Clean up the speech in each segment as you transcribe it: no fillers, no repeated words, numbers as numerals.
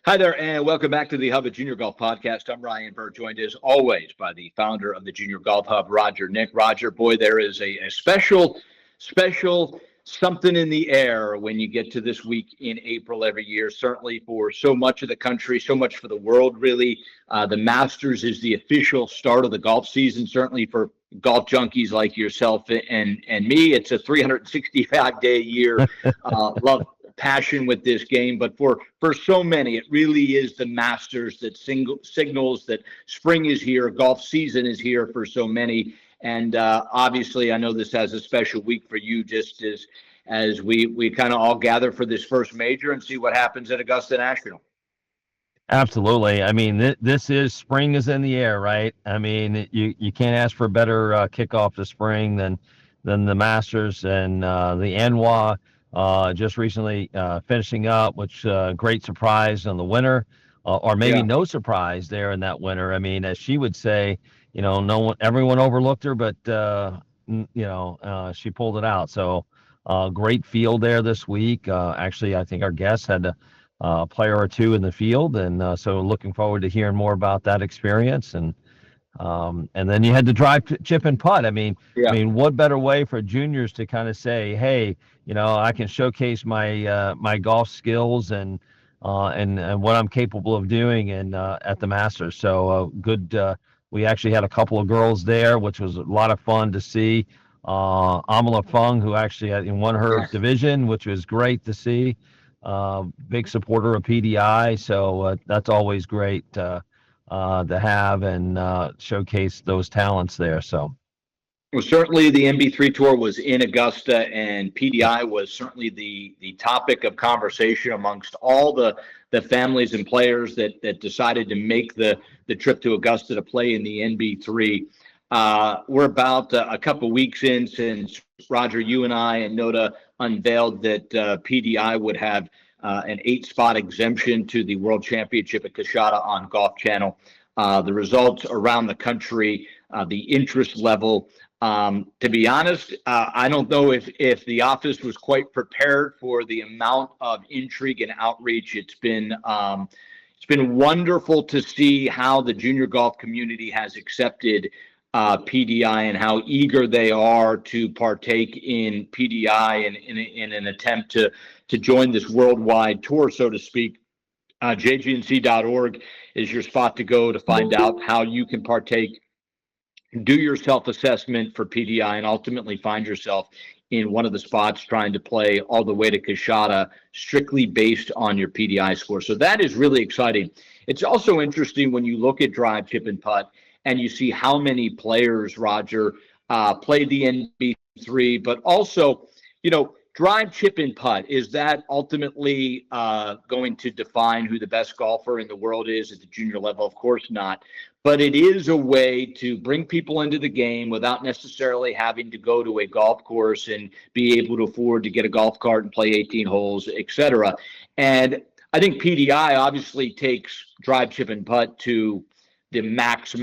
Hi there, and welcome back to the Hub of Junior Golf Podcast. I'm Ryan Burr, joined as always by the founder of the Junior Golf Hub, Roger Nick. Roger, boy, there is a special something in the air when you get to this week in April every year, certainly for so much of the country, so much for the world, really. The Masters is the official start of the golf season, certainly for golf junkies like yourself and me. It's a 365-day year. Love passion with this game, but for so many, it really is the Masters that signals that spring is here, golf season is here for so many. And obviously, I know this has a special week for you, just as we kind of all gather for this first major and see what happens at Augusta National. Absolutely. I mean, this is spring is in the air, right? I mean, you can't ask for a better kickoff to spring than the Masters and the NWA just recently finishing up, which great surprise on the winner, or maybe Yeah. no surprise there in that winner. I mean, as she would say, no one, everyone overlooked her, but she pulled it out. So great field there this week. Actually, I think our guests had a player or two in the field, and so looking forward to hearing more about that experience. And then you had to drive, chip, and putt. Yeah. What better way for juniors to kind of say, hey, I can showcase my golf skills and what I'm capable of doing and at the Masters. So good. We actually had a couple of girls there, which was a lot of fun to see. Amala Fung, who actually won her Yeah. division, which was great to see. Big supporter of PDI, so that's always great to have and showcase those talents there. So, Well, certainly the MB3 Tour was in Augusta, and PDI was certainly the topic of conversation amongst all the families and players that decided to make the trip to Augusta to play in the NB3. We're about a couple weeks in since Roger, you and I and Noda unveiled that PDI would have an 8-spot exemption to the World Championship at Kashada on Golf Channel. The results around the country, the interest level. To be honest, I don't know if the office was quite prepared for the amount of intrigue and outreach. It's been wonderful to see how the junior golf community has accepted PDI and how eager they are to partake in PDI and in an attempt to join this worldwide tour, so to speak. JGNC.org is your spot to go to find out how you can partake, do your self-assessment for PDI, and ultimately find yourself in one of the spots trying to play all the way to Kashada strictly based on your PDI score. So that is really exciting. It's also interesting when you look at drive, chip, and putt, and you see how many players, Roger, played the NB3, but also, drive, chip, and putt, is that ultimately going to define who the best golfer in the world is at the junior level? Of course not. But it is a way to bring people into the game without necessarily having to go to a golf course and be able to afford to get a golf cart and play 18 holes, et cetera. And I think PDI obviously takes drive, chip, and putt to the max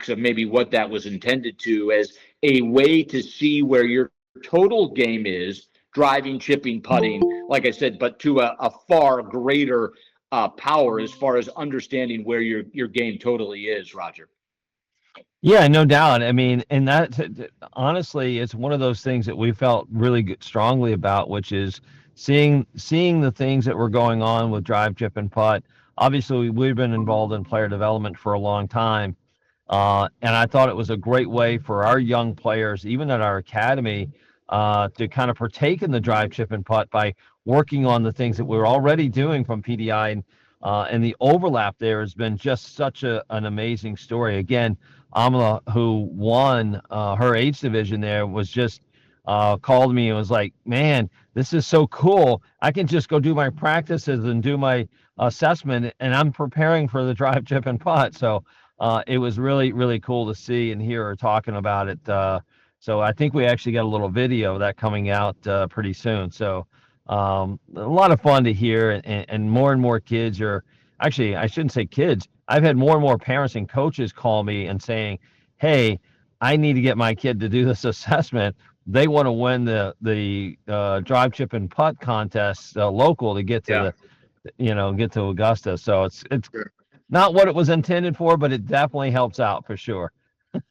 of maybe what that was intended to, as a way to see where your total game is, driving, chipping, putting, like I said, but to a far greater power as far as understanding where your game totally is, Roger. yeah, no doubt. And that honestly, it's one of those things that we felt really strongly about, which is seeing the things that were going on with drive, chip, and putt. Obviously, we've been involved in player development for a long time. And I thought it was a great way for our young players, even at our academy, to kind of partake in the drive, chip, and putt by working on the things that we're already doing from PDI. And the overlap there has been just such an amazing story. Again, Amala, who won her age division there, was just called me and was like, man, this is so cool. I can just go do my practices and do my assessment, and I'm preparing for the drive, chip, and putt. So it was really, really cool to see and hear her talking about it. So I think we actually got a little video of that coming out pretty soon. So a lot of fun to hear, and more kids are actually, I shouldn't say kids. I've had more and more parents and coaches call me and saying, hey, I need to get my kid to do this assessment. They want to win the drive, chip, and putt contest local to get to Yeah. get to Augusta. So it's Sure. not what it was intended for, but it definitely helps out for sure.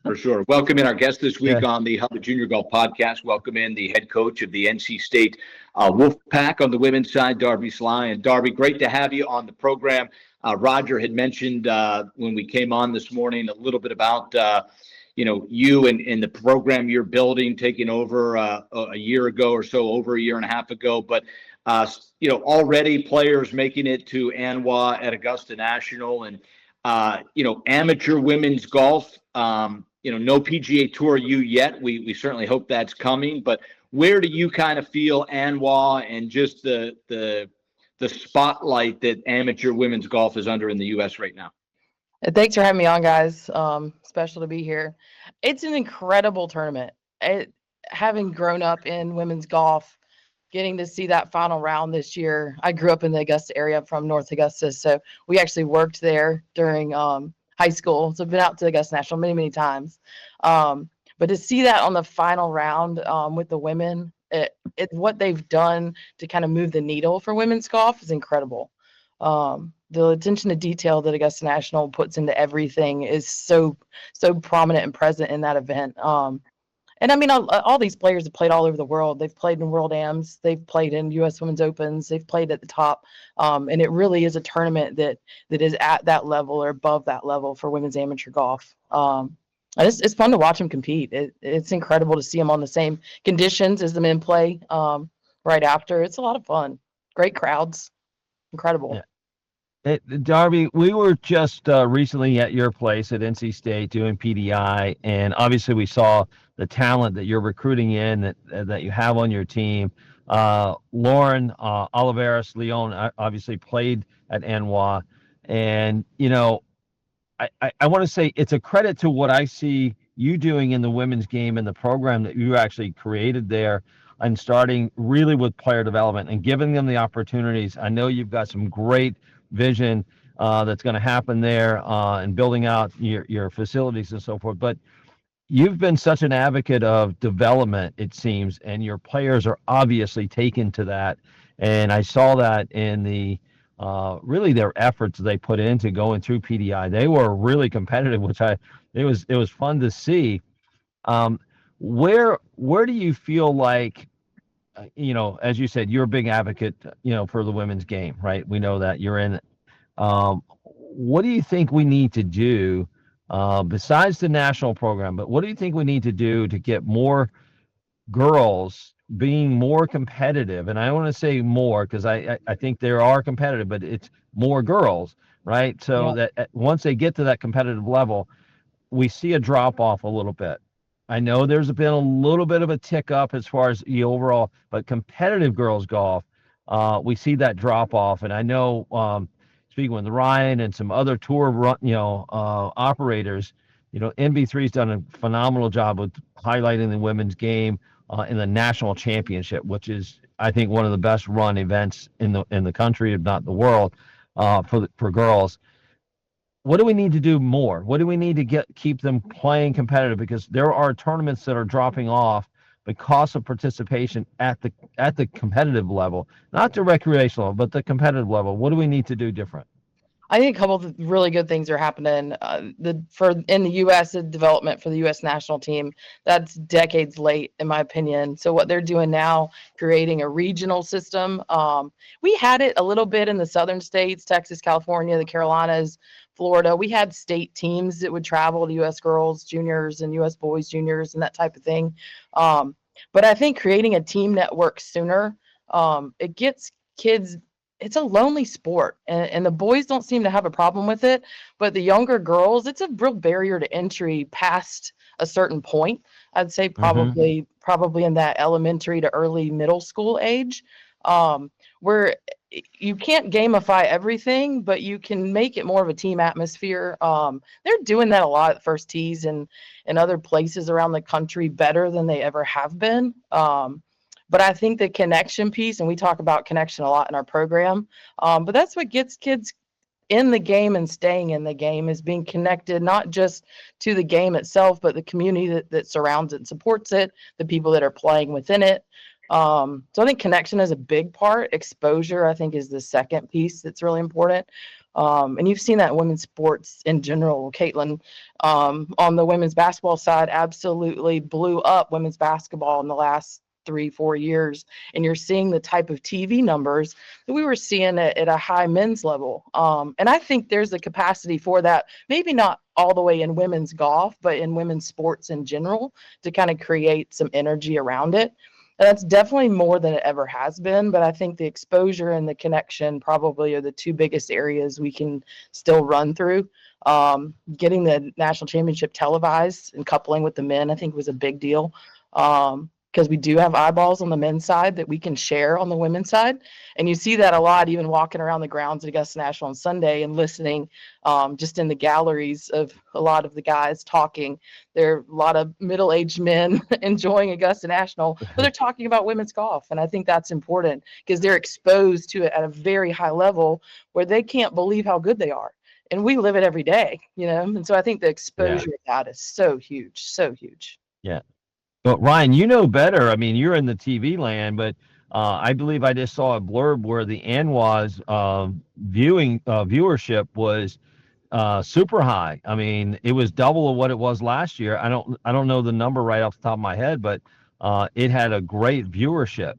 For sure. Welcome in our guest this week Yeah. on the Hub of Junior Golf podcast. Welcome in the head coach of the NC State Wolfpack on the women's side, Darby Sligh. And Darby, great to have you on the program. Roger had mentioned when we came on this morning a little bit about you and the program you're building, taking over a year ago or so, over a year and a half ago. But already players making it to ANWA at Augusta National, and amateur women's golf. No PGA Tour U yet. We certainly hope that's coming. But where do you kind of feel ANWA and just the spotlight that amateur women's golf is under in the U.S. right now? Thanks for having me on, guys. Special to be here. It's an incredible tournament. Having grown up in women's golf, getting to see that final round this year. I grew up in the Augusta area from North Augusta, so we actually worked there during high school. So I've been out to Augusta National many, many times. But to see that on the final round with the women, it's what they've done to kind of move the needle for women's golf is incredible. The attention to detail that Augusta National puts into everything is so prominent and present in that event. And I mean, all these players have played all over the world. They've played in World Ams, they've played in U.S. Women's Opens, they've played at the top, and it really is a tournament that is at that level or above that level for women's amateur golf. And it's fun to watch them compete. It's incredible to see them on the same conditions as the men play right after. It's a lot of fun. Great crowds, incredible. Yeah. Darby, we were just recently at your place at NC State doing PDI, and obviously we saw the talent that you're recruiting in that you have on your team. Lauren Oliveras Leon obviously played at ANWA, and I want to say it's a credit to what I see you doing in the women's game and the program that you actually created there, and starting really with player development and giving them the opportunities. I know you've got some great vision that's going to happen there and building out your facilities and so forth. But you've been such an advocate of development, it seems, and your players are obviously taken to that. And I saw that in the really their efforts they put into going through PDI. They were really competitive, which it was fun to see. Where do you feel like, as you said, you're a big advocate, for the women's game, right? We know that you're in it. What do you think we need to do besides the national program? But what do you think we need to do to get more girls being more competitive? And I want to say more because I think they are competitive, but it's more girls, right? So that once they get to that competitive level, we see a drop off a little bit. I know there's been a little bit of a tick up as far as the overall, but competitive girls golf, we see that drop off. And I know, speaking with Ryan and some other tour, operators, NB3's done a phenomenal job with highlighting the women's game in the national championship, which is, I think, one of the best run events in the country, if not the world, for girls. What do we need to do more? What do we need to keep them playing competitive? Because there are tournaments that are dropping off because of participation at the competitive level, not the recreational, but the competitive level. What do we need to do different? I think a couple of really good things are happening. In the U.S., the development for the U.S. national team, that's decades late, in my opinion. So what they're doing now, creating a regional system. We had it a little bit in the southern states, Texas, California, the Carolinas, Florida. We had state teams that would travel to U.S. girls juniors and U.S. boys juniors and that type of thing. But I think creating a team network sooner, it gets kids. It's a lonely sport, and the boys don't seem to have a problem with it, but the younger girls, it's a real barrier to entry past a certain point. I'd say probably in that elementary to early middle school age, where you can't gamify everything, but you can make it more of a team atmosphere. They're doing that a lot at First Tees and other places around the country better than they ever have been. But I think the connection piece, and we talk about connection a lot in our program, but that's what gets kids in the game and staying in the game, is being connected not just to the game itself, but the community that surrounds it and supports it, the people that are playing within it. So I think connection is a big part. Exposure, I think, is the second piece that's really important. And you've seen that in women's sports in general. Caitlin, on the women's basketball side, absolutely blew up women's basketball in the last 3-4 years. And you're seeing the type of TV numbers that we were seeing at a high men's level. And I think there's the capacity for that, maybe not all the way in women's golf, but in women's sports in general, to kind of create some energy around it. And that's definitely more than it ever has been. But I think the exposure and the connection probably are the two biggest areas we can still run through. Getting the national championship televised and coupling with the men, I think, was a big deal. Because we do have eyeballs on the men's side that we can share on the women's side. And you see that a lot, even walking around the grounds at Augusta National on Sunday and listening just in the galleries of a lot of the guys talking. There are a lot of middle-aged men enjoying Augusta National, but they're talking about women's golf. And I think that's important because they're exposed to it at a very high level where they can't believe how good they are. And we live it every day, And so I think the exposure of that is so huge, so huge. Yeah. But Ryan, you know better. I mean, you're in the TV land, but I believe I just saw a blurb where the ANWA's viewership was super high. I mean, it was double of what it was last year. I don't know the number right off the top of my head, but it had a great viewership.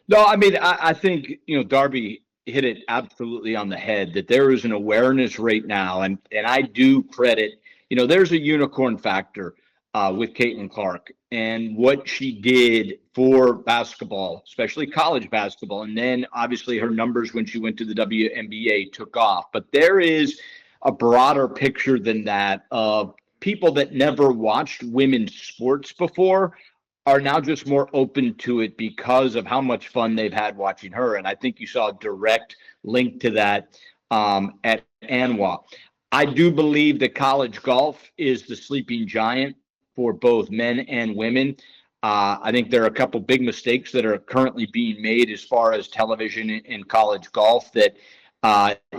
No, I mean, I think, Darby hit it absolutely on the head that there is an awareness right now. And I do credit, there's a unicorn factor with Caitlin Clark and what she did for basketball, especially college basketball. And then obviously her numbers when she went to the WNBA took off. But there is a broader picture than that of people that never watched women's sports before are now just more open to it because of how much fun they've had watching her. And I think you saw a direct link to that at ANWA. I do believe that college golf is the sleeping giant for both men and women. I think there are a couple big mistakes that are currently being made as far as television in college golf that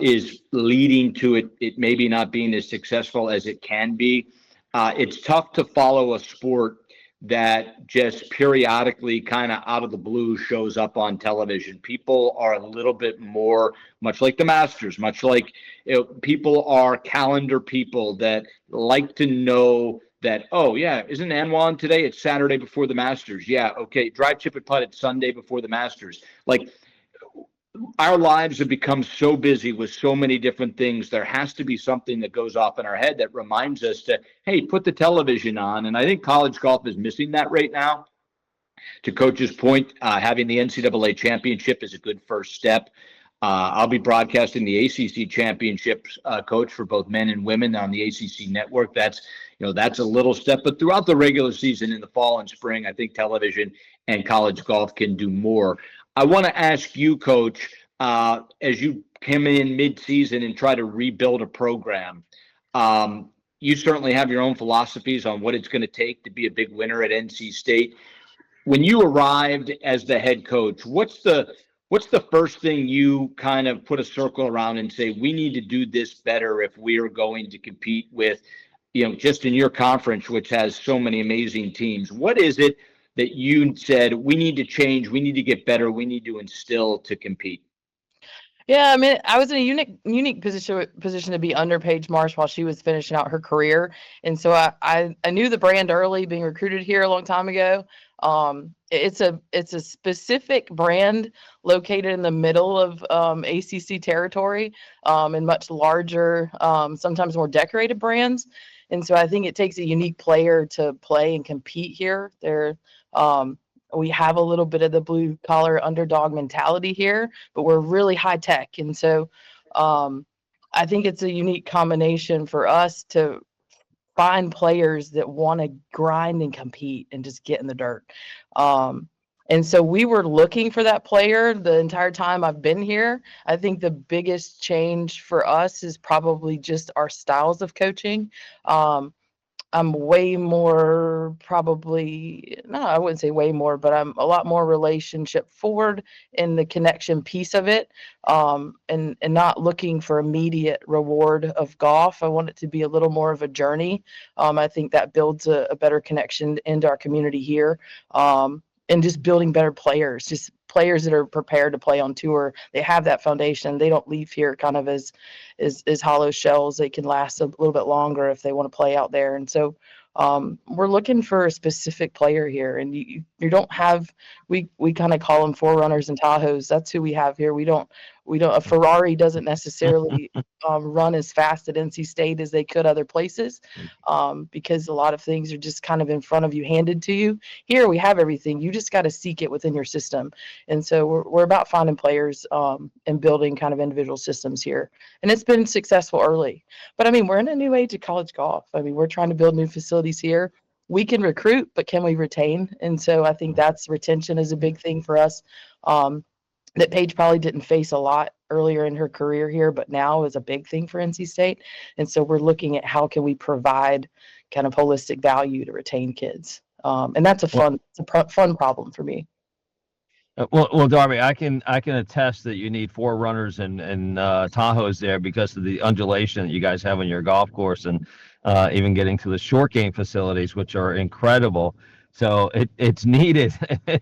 is leading to it maybe not being as successful as it can be. It's tough to follow a sport that just periodically kind of out of the blue shows up on television. People are a little bit more, much like the Masters, much like people are calendar people that like to know that, oh, yeah, isn't ANWA on today? It's Saturday before the Masters. Yeah, okay, drive, chip, and putt, it's Sunday before the Masters. Like, our lives have become so busy with so many different things. There has to be something that goes off in our head that reminds us to, hey, put the television on. And I think college golf is missing that right now. To Coach's point, having the NCAA championship is a good first step. I'll be broadcasting the ACC championships, Coach, for both men and women on the ACC network. That's a little step, but throughout the regular season in the fall and spring, I think television and college golf can do more. I want to ask you, Coach, as you come in mid-season and try to rebuild a program, you certainly have your own philosophies on what it's going to take to be a big winner at NC State. When you arrived as the head coach, what's the first thing you kind of put a circle around and say, we need to do this better if we are going to compete with, just in your conference, which has so many amazing teams? What is it that you said we need to change, we need to get better, we need to instill to compete? Yeah, I mean, I was in a unique position to be under Paige Marsh while she was finishing out her career, and so I knew the brand early, being recruited here a long time ago. It's a specific brand located in the middle of ACC territory, and much larger, sometimes more decorated brands. And so I think it takes a unique player to play and compete here. We have a little bit of the blue collar underdog mentality here, but we're really high tech. And so I think it's a unique combination for us to find players that want to grind and compete and just get in the dirt. And so we were looking for that player the entire time I've been here. I think the biggest change for us is probably just our styles of coaching. I'm way more I wouldn't say way more, but I'm a lot more relationship forward in the connection piece of it, and not looking for immediate reward of golf. I want it to be a little more of a journey. I think that builds a better connection into our community here. and just building better players, just players that are prepared to play on tour. They have that foundation. They don't leave here kind of as hollow shells. They can last a little bit longer if they want to play out there. And so we're looking for a specific player here, and you don't have, we kind of call them forerunners and Tahoes. That's who we have here. A Ferrari doesn't necessarily run as fast at NC State as they could other places, because a lot of things are just kind of in front of you, handed to you. Here we have everything. You just got to seek it within your system. And so we're about finding players and building kind of individual systems here. And it's been successful early. But I mean, we're in a new age of college golf. I mean, we're trying to build new facilities here. We can recruit, but can we retain? And so I think that's retention is a big thing for us. That Paige probably didn't face a lot earlier in her career here, but now is a big thing for NC State. And so we're looking at how can we provide kind of holistic value to retain kids. And that's a fun problem for me. Well, Darby, I can attest that you need forerunners and Tahoes there because of the undulation that you guys have on your golf course, and even getting to the short game facilities, which are incredible. So it's needed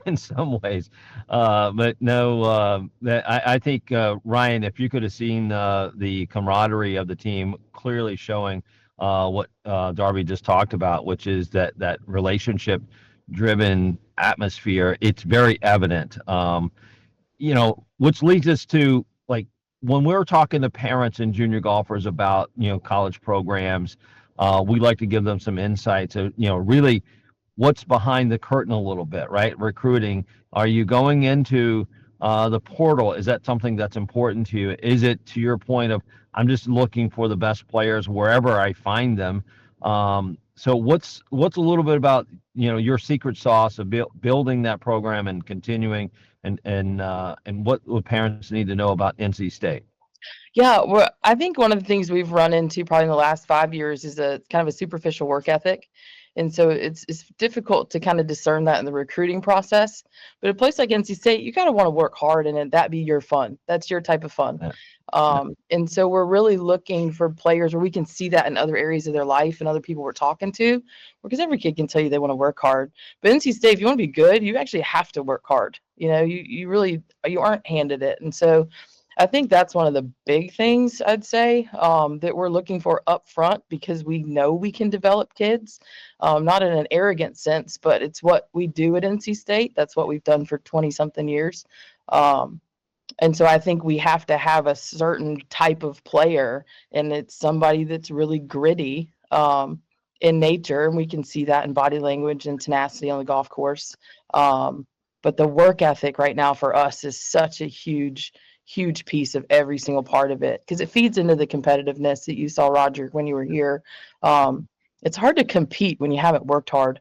in some ways, but no. I think Ryan, if you could have seen the camaraderie of the team, clearly showing what Darby just talked about, which is that relationship driven atmosphere, it's very evident. Which leads us to, like, when we're talking to parents and junior golfers about college programs, we like to give them some insights of really what's behind the curtain a little bit, right? Recruiting. Are you going into the portal? Is that something that's important to you? Is it, to your point of, I'm just looking for the best players wherever I find them? So what's a little bit about your secret sauce of building that program and continuing, and what would parents need to know about NC State? Yeah, well, I think one of the things we've run into probably in the last 5 years is a kind of a superficial work ethic. And so it's difficult to kind of discern that in the recruiting process. But a place like NC State, you kind of want to work hard and that be your fun. That's your type of fun. Yeah. And so we're really looking for players where we can see that in other areas of their life and other people we're talking to, because every kid can tell you they want to work hard. But NC State, if you want to be good, you actually have to work hard. You aren't handed it. And so I think that's one of the big things I'd say that we're looking for up front, because we know we can develop kids, not in an arrogant sense, but it's what we do at NC State. That's what we've done for 20 something years. And so I think we have to have a certain type of player, and it's somebody that's really gritty in nature. And we can see that in body language and tenacity on the golf course. But the work ethic right now for us is such a huge piece of every single part of it, because it feeds into the competitiveness that you saw, Roger, when you were here. It's hard to compete when you haven't worked hard.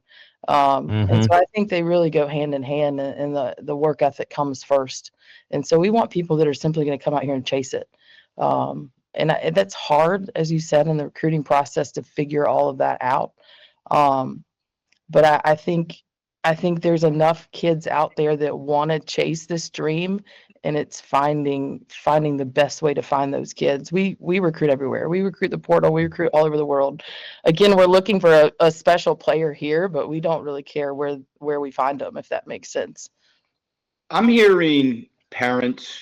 And so I think they really go hand in hand, and the work ethic comes first. And so we want people that are simply going to come out here and chase it. And that's hard, as you said, in the recruiting process to figure all of that out. But I think there's enough kids out there that want to chase this dream, and it's finding the best way to find those kids. We recruit everywhere. We recruit the portal. We recruit all over the world. Again, we're looking for a special player here, but we don't really care where we find them, if that makes sense. I'm hearing parents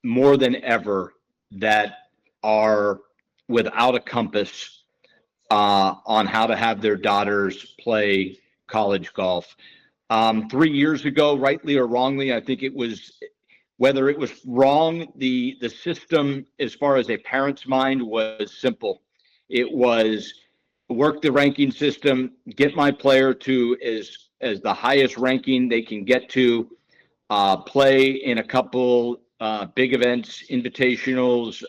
more than ever that are without a compass on how to have their daughters play college golf. 3 years ago, rightly or wrongly, I think it was, whether it was wrong, the system as far as a parent's mind was simple. It was work the ranking system, get my player to as the highest ranking they can get to, play in a couple big events, invitationals,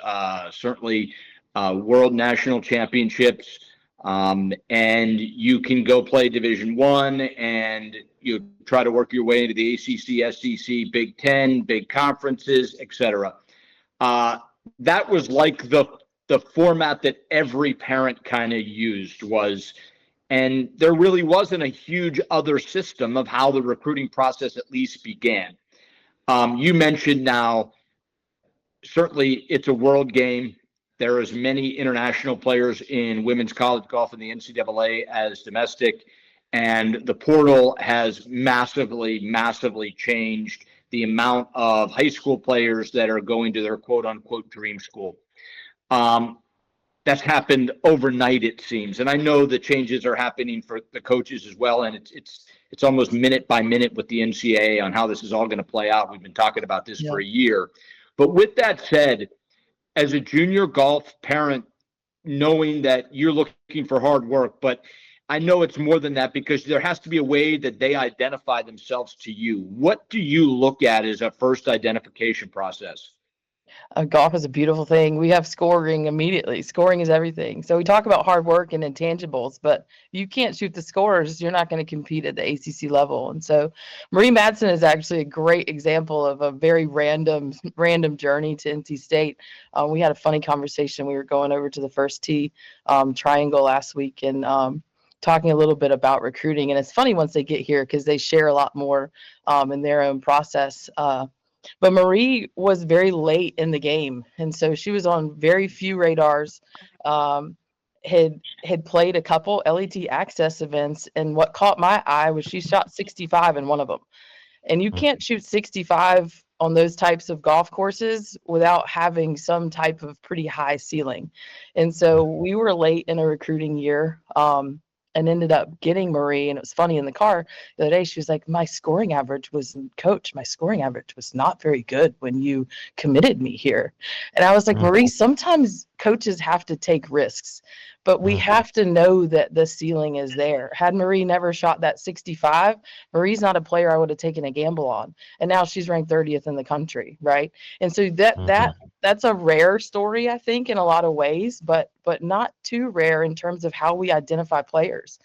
certainly world national championships. And you can go play Division I, and you try to work your way into the ACC, SEC, Big Ten, big conferences, etc. That was like the format that every parent kind of used was, and there really wasn't a huge other system of how the recruiting process at least began. You mentioned now, certainly it's a world game. There are as many international players in women's college golf in the NCAA as domestic. And the portal has massively changed the amount of high school players that are going to their quote unquote dream school. Um, that's happened overnight, it seems. And I know the changes are happening for the coaches as well. And it's almost minute by minute with the NCAA on how this is all going to play out. We've been talking about this Yeah. for a year. But with that said, as a junior golf parent, knowing that you're looking for hard work, but I know it's more than that because there has to be a way that they identify themselves to you. What do you look at as a first identification process? Golf is a beautiful thing. We have scoring immediately. Scoring is everything. So we talk about hard work and intangibles, but if you can't shoot the scores, you're not going to compete at the ACC level. And so Marie Madsen is actually a great example of a very random journey to NC State. We had a funny conversation. We were going over to the first tee triangle last week and talking a little bit about recruiting. And it's funny once they get here because they share a lot more in their own process. But Marie was very late in the game, and so she was on very few radars. Um, had played a couple LET access events, and what caught my eye was she shot 65 in one of them. And you can't shoot 65 on those types of golf courses without having some type of pretty high ceiling. And so we were late in a recruiting year. And ended up getting Marie. And it was funny in the car the other day, she was like, my scoring average was not very good when you committed me here. And I was like, Marie, sometimes coaches have to take risks, but we have to know that the ceiling is there. Had Marie never shot that 65, Marie's not a player I would have taken a gamble on. And now she's ranked 30th in the country, right? And so that's a rare story, I think, in a lot of ways, but not too rare in terms of how we identify players.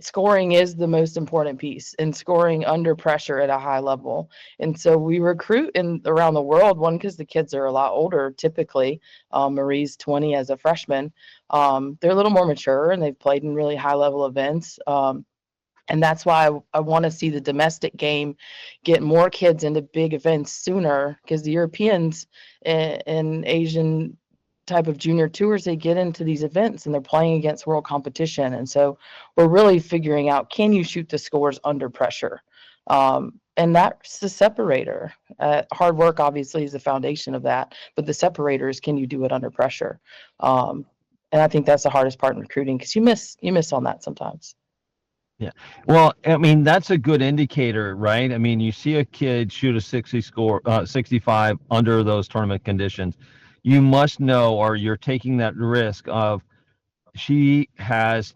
Scoring is the most important piece, and scoring under pressure at a high level. And so we recruit around the world, one, because the kids are a lot older typically. Marie's 20 as a freshman. They're a little more mature and they've played in really high level events. And that's why I want to see the domestic game get more kids into big events sooner, because the Europeans and Asian type of junior tours, they get into these events and they're playing against world competition. And so we're really figuring out, can you shoot the scores under pressure? And that's the separator. Hard work obviously is the foundation of that, but the separator is, can you do it under pressure? And I think that's the hardest part in recruiting, because you miss on that sometimes. Yeah. Well, I mean, that's a good indicator, right? I mean, you see a kid shoot a 65 under those tournament conditions. You must know, or you're taking that risk of she has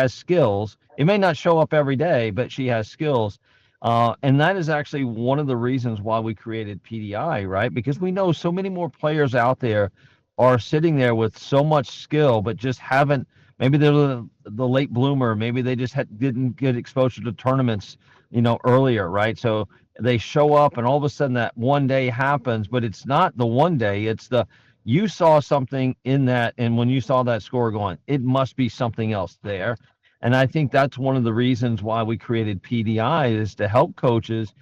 skills. It may not show up every day, but she has skills. And that is actually one of the reasons why we created PDI, right? Because we know so many more players out there are sitting there with so much skill, but just haven't. Maybe they're the late bloomer. Maybe they just didn't get exposure to tournaments, earlier, right? So they show up, and all of a sudden that one day happens, but it's not the one day. It's you saw something in that, and when you saw that score going, it must be something else there. And I think that's one of the reasons why we created PDI, is to help coaches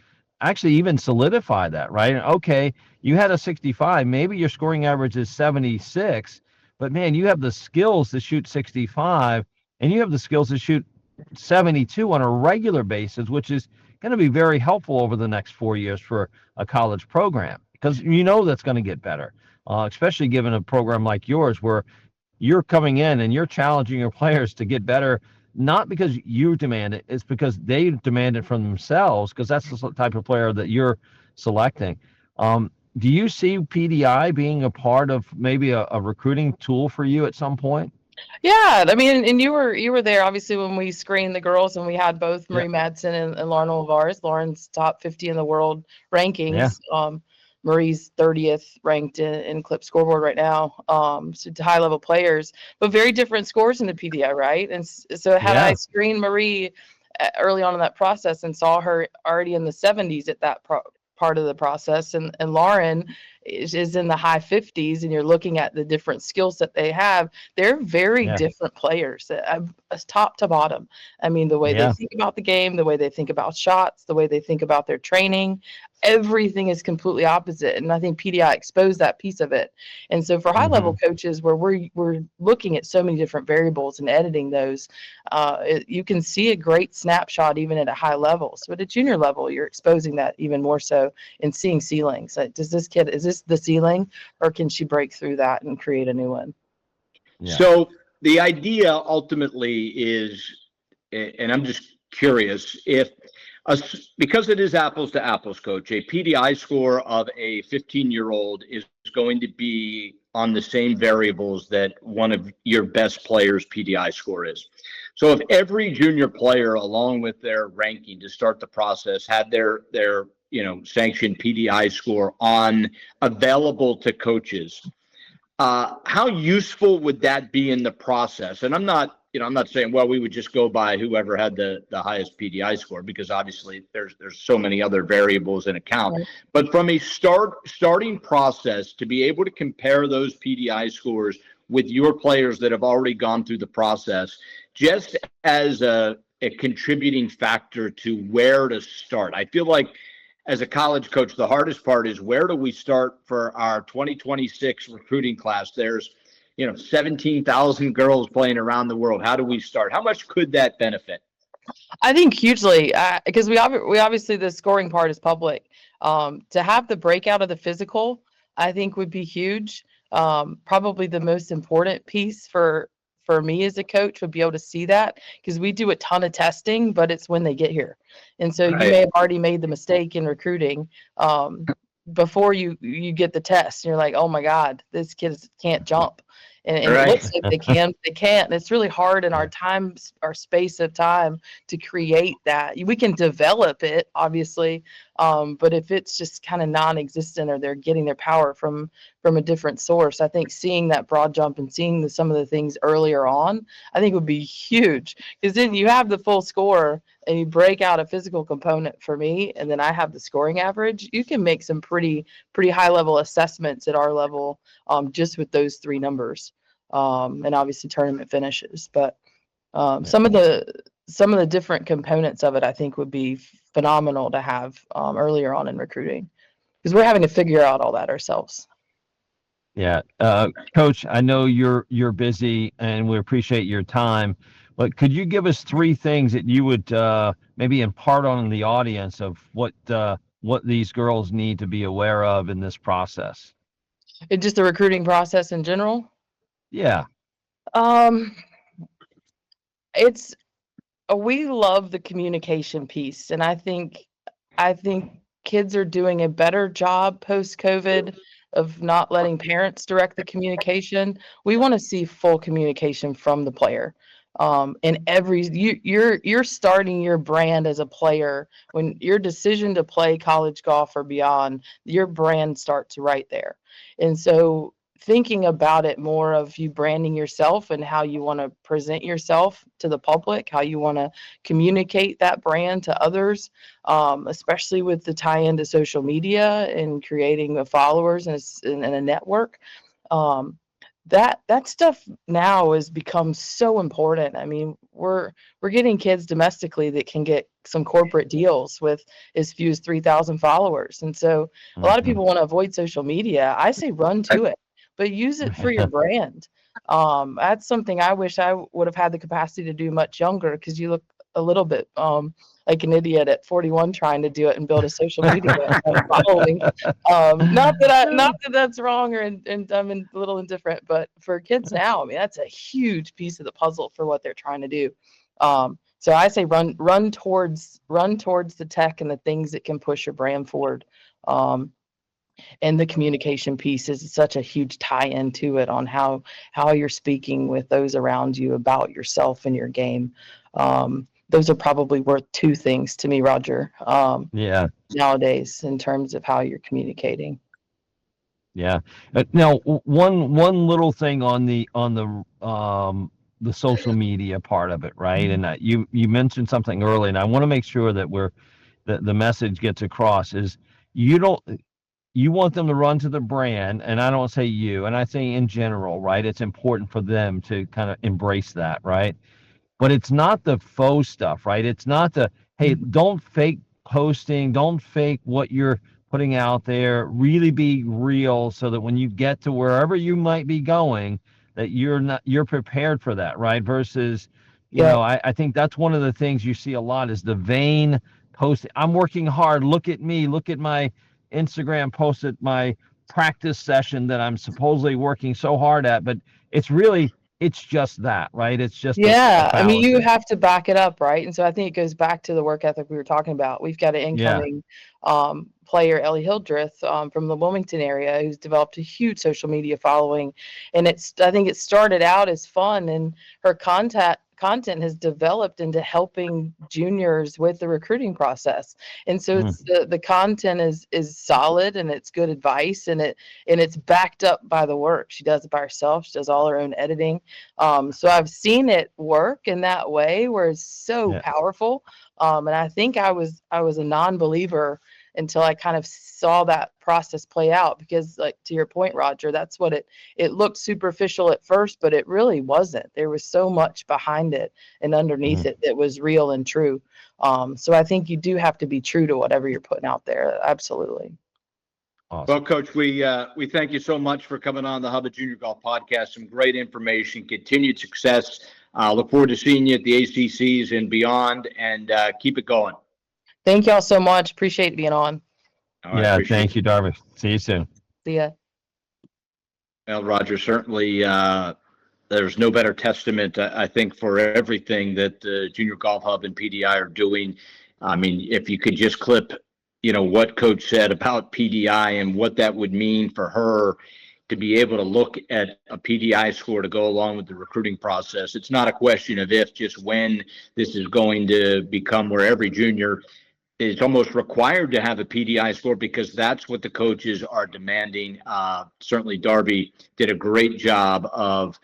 actually even solidify that, right? Okay, you had a 65, maybe your scoring average is 76, but man, you have the skills to shoot 65, and you have the skills to shoot 72 on a regular basis, which is going to be very helpful over the next 4 years for a college program, because that's going to get better, especially given a program like yours where you're coming in and you're challenging your players to get better, not because you demand it, it's because they demand it from themselves, because that's the type of player that you're selecting. Do you see PDI being a part of maybe a recruiting tool for you at some point? Yeah, I mean, and you were there obviously when we screened the girls, and we had both Marie Madsen and Lauren Olivares. Lauren's top 50 in the world rankings. Marie's 30th ranked in Clip Scoreboard right now. So high level players, but very different scores in the PDI, right? And so had I screened Marie early on in that process and saw her already in the 70s at that part of the process, and Lauren is in the high 50s, and you're looking at the different skill set they have, they're very Yeah. different players, top to bottom. I mean, the way they Yeah. think about the game, the way they think about shots, the way they think about their training, everything is completely opposite. And I think PDI exposed that piece of it. And so for high level coaches, where we're looking at so many different variables and editing those, you can see a great snapshot even at a high level. So at a junior level, you're exposing that even more so and seeing ceilings. Like, is this the ceiling, or can she break through that and create a new one? Yeah. So the idea ultimately is, and I'm just curious, if because it is apples to apples, coach, a PDI score of a 15-year-old is going to be on the same variables that one of your best players' PDI score is. So if every junior player, along with their ranking to start the process, had their sanctioned PDI score on available to coaches, how useful would that be in the process? And I'm not saying, well, we would just go by whoever had the highest PDI score, because obviously there's so many other variables in account. Right. But from a starting process, to be able to compare those PDI scores with your players that have already gone through the process, just as a contributing factor to where to start. I feel like as a college coach, the hardest part is, where do we start for our 2026 recruiting class? There's 17,000 girls playing around the world. How do we start? How much could that benefit? I think hugely, because we obviously, the scoring part is public. To have the breakout of the physical, I think, would be huge. Probably the most important piece for me as a coach would be able to see that, because we do a ton of testing, but it's when they get here. And so you may have already made the mistake in recruiting before you get the test, and you're like, oh my God, this kid can't jump. And it looks like they can't. And it's really hard in our space of time to create that. We can develop it, obviously, but if it's just kind of non-existent, or they're getting their power from a different source, I think seeing that broad jump and seeing some of the things earlier on, I think would be huge. Because then you have the full score and you break out a physical component for me, and then I have the scoring average. You can make some pretty high level assessments at our level, just with those three numbers. And obviously tournament finishes, but some of the different components of it, I think, would be phenomenal to have earlier on in recruiting, because we're having to figure out all that ourselves. Yeah. Coach, I know you're busy, and we appreciate your time, but could you give us three things that you would maybe impart on the audience of what these girls need to be aware of in this process? It's just the recruiting process in general. Yeah. It's we love the communication piece, and I think kids are doing a better job post-COVID of not letting parents direct the communication. We want to see full communication from the player. And you're starting your brand as a player when your decision to play college golf or beyond, your brand starts right there. And so thinking about it more of you branding yourself and how you want to present yourself to the public, how you want to communicate that brand to others, especially with the tie-in to social media and creating followers and a network. That stuff now has become so important. I mean, we're getting kids domestically that can get some corporate deals with as few as 3,000 followers. And so a lot of people want to avoid social media. I say run to it, but use it for your brand. That's something I wish I would have had the capacity to do much younger, because you look a little bit like an idiot at 41 trying to do it and build a social media following. Not that that's wrong, and I'm a little indifferent, but for kids now, I mean, that's a huge piece of the puzzle for what they're trying to do. So I say run towards the tech and the things that can push your brand forward. And the communication piece is such a huge tie-in to it, on how you're speaking with those around you about yourself and your game. Those are probably worth two things to me, Roger. Yeah. Nowadays, in terms of how you're communicating. Yeah. Now, one little thing on the social media part of it, right? And you mentioned something early, and I want to make sure that the message gets across, is you you want them to run to the brand, and I don't say you, and I say in general, right? It's important for them to kind of embrace that, right? But it's not the faux stuff, right? It's not the, hey, don't fake posting, don't fake what you're putting out there. Really be real so that when you get to wherever you might be going, that you're prepared for that, right? Versus, Yeah. I think that's one of the things you see a lot is the vain post. I'm working hard. Look at me. Look at my Instagram post at my practice session that I'm supposedly working so hard at, but it's just that, right? It's just a Yeah, I mean, you fallacy. have to back it up, right? And so I think it goes back to the work ethic we were talking about. We've got an Yeah. incoming player, Ellie Hildreth, from the Wilmington area, who's developed a huge social media following, and I think it started out as fun, and her content has developed into helping juniors with the recruiting process. And so Mm, it's the content is solid, and it's good advice, and it's backed up by the work. She does it by herself. She does all her own editing. So I've seen it work in that way where it's so yeah. powerful. And I think I was a non-believer until I kind of saw that process play out, because, like, to your point, Roger, that's what it looked superficial at first, but it really wasn't. There was so much behind it and underneath Mhm. it that was real and true. So I think you do have to be true to whatever you're putting out there. Absolutely. Awesome. Well, Coach, we thank you so much for coming on the Hub of Junior Golf podcast. Some great information, continued success. Look forward to seeing you at the ACCs and beyond, and keep it going. Thank y'all so much. Appreciate being on. All right, Yeah. appreciate Thank it. you, Darby. See you soon. See ya. Well, Roger, certainly there's no better testament, I think, for everything that the Junior Golf Hub and PDI are doing. I mean, if you could just clip, what Coach said about PDI and what that would mean for her to be able to look at a PDI score to go along with the recruiting process. It's not a question of if, just when this is going to become where every junior is almost required to have a PDI score, because that's what the coaches are demanding. Certainly, Darby did a great job of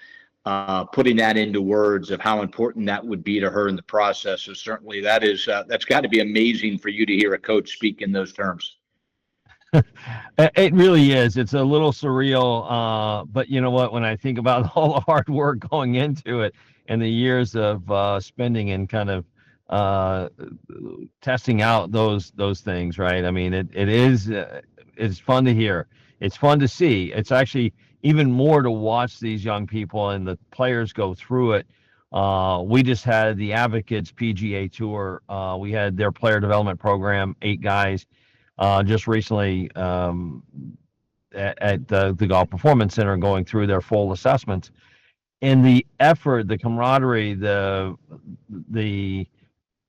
putting that into words of how important that would be to her in the process. So certainly that's got to be amazing for you to hear a coach speak in those terms. It really is. It's a little surreal. But you know what? When I think about all the hard work going into it and the years of spending and kind of uh, testing out those things, right? I mean, it is it's fun to hear. It's fun to see. It's actually even more to watch these young people and the players go through it. We just had the Advocates PGA Tour. We had their player development program, 8 guys just recently at the Golf Performance Center going through their full assessments. And the effort, the camaraderie, the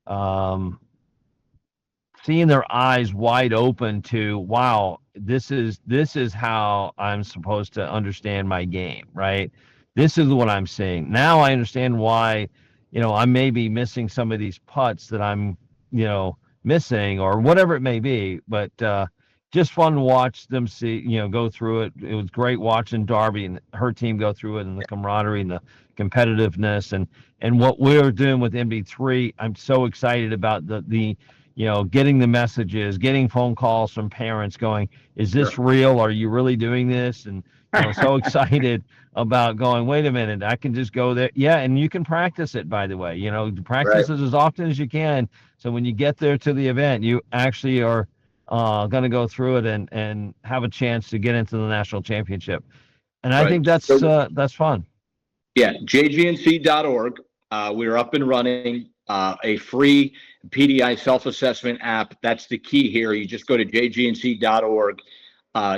um, seeing their eyes wide open to, wow, this is how I'm supposed to understand my game, right? This is what I'm seeing. Now I understand why, I may be missing some of these putts that I'm, missing or whatever it may be. But just fun to watch them see, go through it. It was great watching Darby and her team go through it, and the camaraderie and the competitiveness and what we're doing with MB3. I'm so excited about the getting the messages, getting phone calls from parents going, is this Sure. real? Are you really doing this? And, so excited about going, wait a minute, I can just go there. Yeah. And you can practice it, by the way, Right. practice it as often as you can. So when you get there to the event, you actually are going to go through it and have a chance to get into the national championship. And I Right. think So, that's fun. yeah, jgnc.org. We're up and running. A free PDI self-assessment app. That's the key here. You just go to jgnc.org.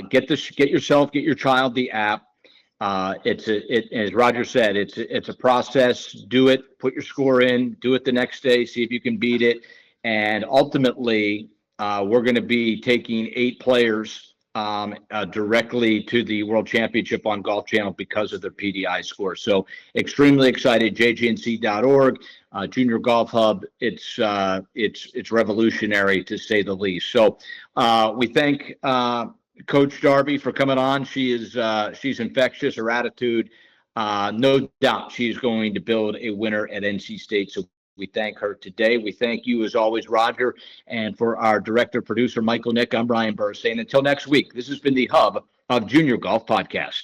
Get your child the app. As Roger said, it's a process. Do it, put your score in, do it the next day, see if you can beat it. And ultimately, we're going to be taking 8 players directly to the World Championship on Golf Channel because of their PDI score. So extremely excited. JGNC.org, Junior Golf Hub. It's revolutionary, to say the least. So we thank Coach Darby for coming on. She's infectious. Her attitude, no doubt, she's going to build a winner at NC State. So We thank her today. We thank you, as always, Roger. And for our director, producer, Michael Nick, I'm Brian Burr saying until next week, this has been the Hub of Junior Golf Podcast.